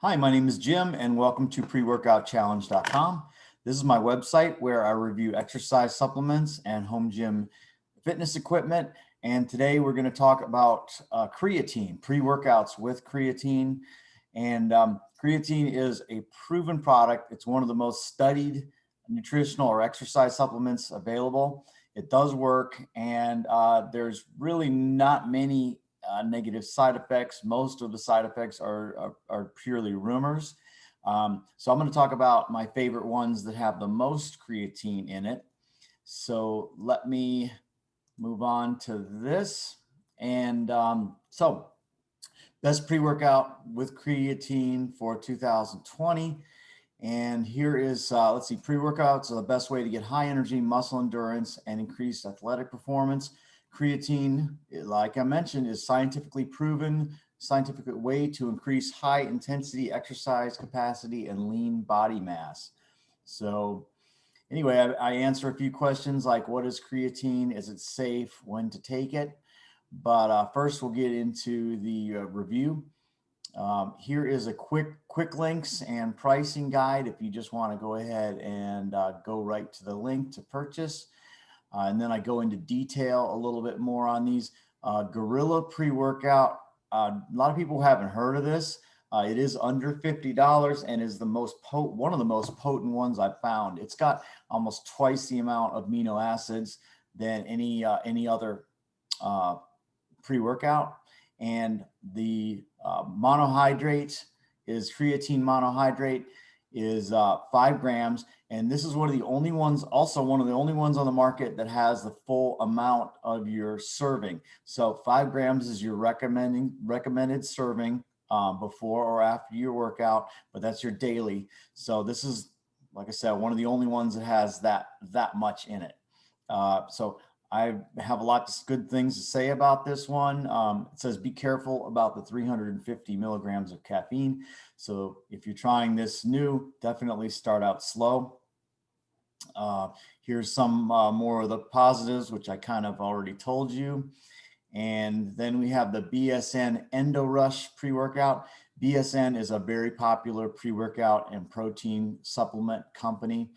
Hi, my name is Jim and welcome to preworkoutchallenge.com. This is my website where I review exercise supplements and home gym fitness equipment. And today we're going to talk about creatine, pre-workouts with creatine. And creatine is a proven product. It's one of the most studied nutritional or exercise supplements available. It does work, and there's really not many negative side effects. Most of the side effects are purely rumors. So I'm going to talk about my favorite ones that have the most creatine in it. So let me move on to this. And so best pre-workout with creatine for 2020. And here is, let's see, pre-workouts are the best way to get high energy, muscle endurance, and increased athletic performance. Creatine, like I mentioned, is scientifically proven, scientific way to increase high intensity exercise capacity and lean body mass. So anyway, I answer a few questions like what is creatine? Is it safe? When to take it? But first we'll get into the review. Here is a quick links and pricing guide if you just want to go ahead and go right to the link to purchase. And then I go into detail a little bit more on these. Gorilla pre-workout. A lot of people haven't heard of this. It is under $50 and is the one of the most potent ones I've found. It's got almost twice the amount of amino acids than any other pre-workout. And the monohydrate is creatine monohydrate is 5 grams. And this is one of the only ones on the market that has the full amount of your serving. So 5 grams is your recommended serving before or after your workout, but that's your daily. So this is, like I said, one of the only ones that has that much in it. So I have a lot of good things to say about this one. It says, be careful about the 350 milligrams of caffeine. So if you're trying this new, definitely start out slow. Here's some more of the positives, which I kind of already told you. And then we have the BSN Endo Rush pre-workout. BSN is a very popular pre-workout and protein supplement company.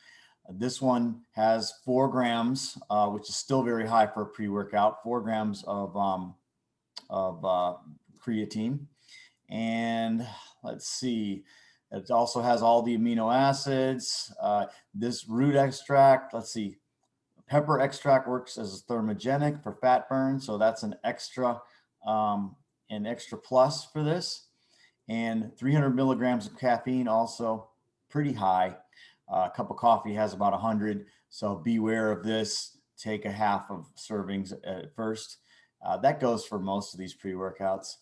This one has 4 grams, which is still very high for a pre-workout, 4 grams of creatine. And let's see, it also has all the amino acids. This root extract, let's see, pepper extract works as a thermogenic for fat burn. So that's an extra plus for this. And 300 milligrams of caffeine, also pretty high. A cup of coffee has about 100. So beware of this. Take a half of servings at first. That goes for most of these pre-workouts.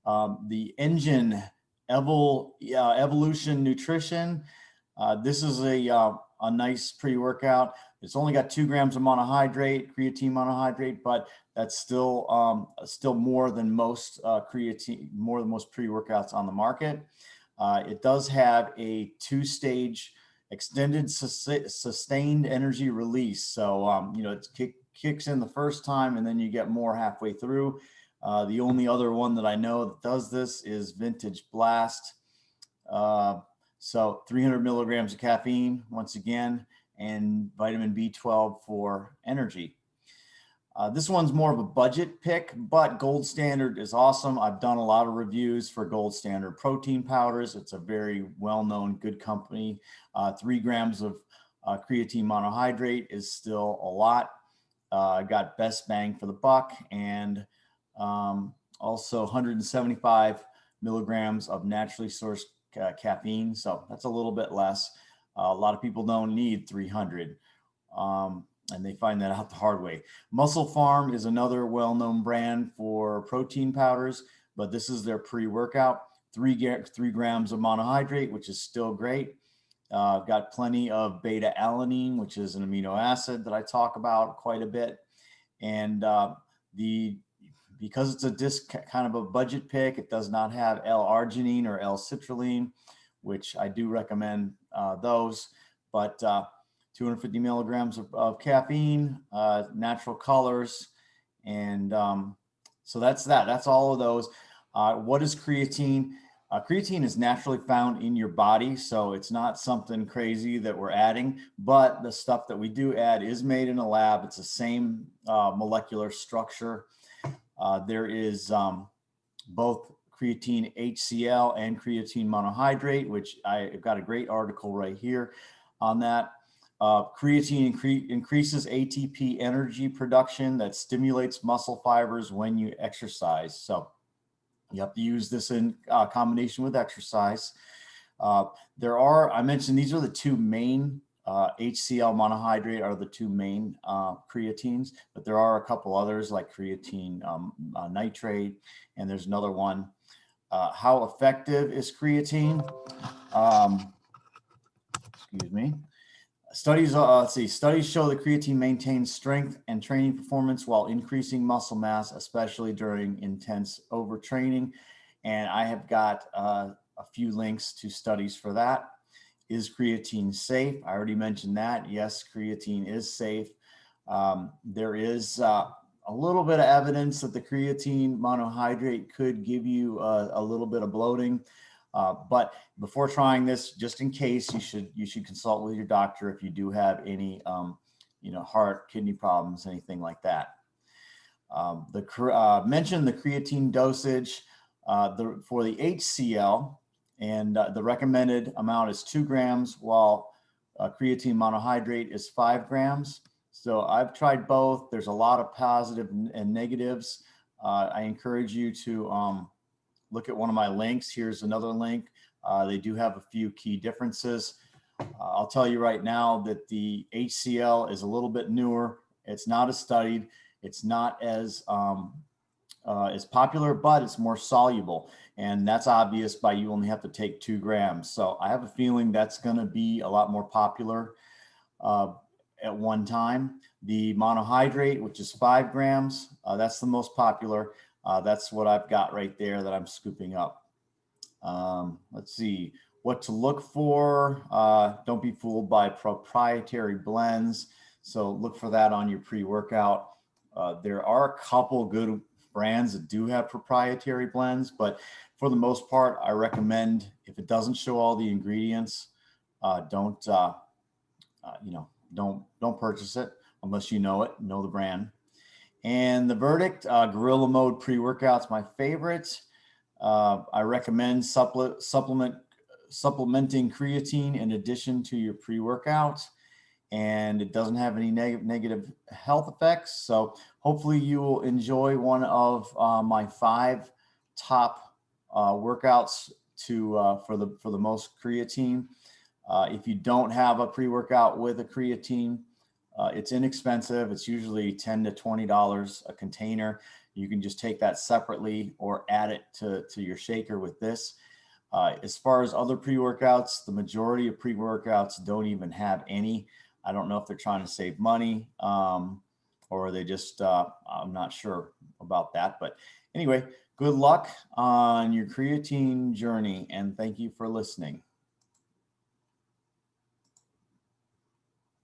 The Engine Evolution Nutrition. This is a nice pre-workout. It's only got 2 grams of monohydrate, creatine monohydrate, but that's still more than most pre-workouts on the market. It does have a 2-stage extended sustained energy release. So, it kicks in the first time and then you get more halfway through. The only other one that I know that does this is Vintage Blast. So 300 milligrams of caffeine, once again, and vitamin B12 for energy. This one's more of a budget pick, but Gold Standard is awesome. I've done a lot of reviews for Gold Standard protein powders. It's a very well-known, good company. 3 grams of creatine monohydrate is still a lot. Got best bang for the buck, and also 175 milligrams of naturally sourced caffeine. So that's a little bit less. A lot of people don't need 300. And they find that out the hard way. Muscle Farm is another well-known brand for protein powders, but this is their pre-workout. 3 grams of monohydrate, which is still great. Got plenty of beta alanine, which is an amino acid that I talk about quite a bit. And because it's kind of a budget pick, it does not have L-arginine or L-citrulline, which I do recommend those. But 250 milligrams of caffeine, natural colors. And so that's that. That's all of those. What is creatine? Creatine is naturally found in your body, so it's not something crazy that we're adding, but the stuff that we do add is made in a lab. It's the same molecular structure. There is both creatine HCl and creatine monohydrate, which I've got a great article right here on that. Creatine increases ATP energy production that stimulates muscle fibers when you exercise. So you have to use this in combination with exercise. I mentioned these are the two main HCl monohydrate are the two main creatines, but there are a couple others like creatine nitrate, and there's another one. How effective is creatine? Excuse me. Studies show that creatine maintains strength and training performance while increasing muscle mass, especially during intense overtraining. And I have got a few links to studies for that. Is creatine safe? I already mentioned that. Yes, creatine is safe. There is a little bit of evidence that the creatine monohydrate could give you a little bit of bloating. But before trying this, just in case, you should consult with your doctor if you do have any, heart, kidney problems, anything like that. Mention the creatine dosage for the HCl, and the recommended amount is 2 grams, while creatine monohydrate is 5 grams. So I've tried both. There's a lot of positive and negatives. I encourage you to look at one of my links. Here's another link. They do have a few key differences. I'll tell you right now that the HCl is a little bit newer. It's not as studied. It's not as popular, but it's more soluble. And that's obvious by you only have to take 2 grams. So I have a feeling that's going to be a lot more popular at one time. The monohydrate, which is 5 grams, that's the most popular. That's what I've got right there that I'm scooping up. Let's see what to look for. Don't be fooled by proprietary blends. So look for that on your pre-workout. There are a couple good brands that do have proprietary blends, but for the most part, I recommend if it doesn't show all the ingredients, don't purchase it unless you know the brand. And the verdict, Gorilla Mode pre-workout's my favorite. I recommend supplementing creatine in addition to your pre-workout, and it doesn't have any negative health effects. So hopefully you will enjoy one of my 5 top workouts for the most creatine. If you don't have a pre-workout with a creatine, it's inexpensive. It's usually $10 to $20 a container. You can just take that separately or add it to your shaker with this. As far as other pre-workouts, the majority of pre-workouts don't even have any. I don't know if they're trying to save money or they just, I'm not sure about that. But anyway, good luck on your creatine journey, and thank you for listening.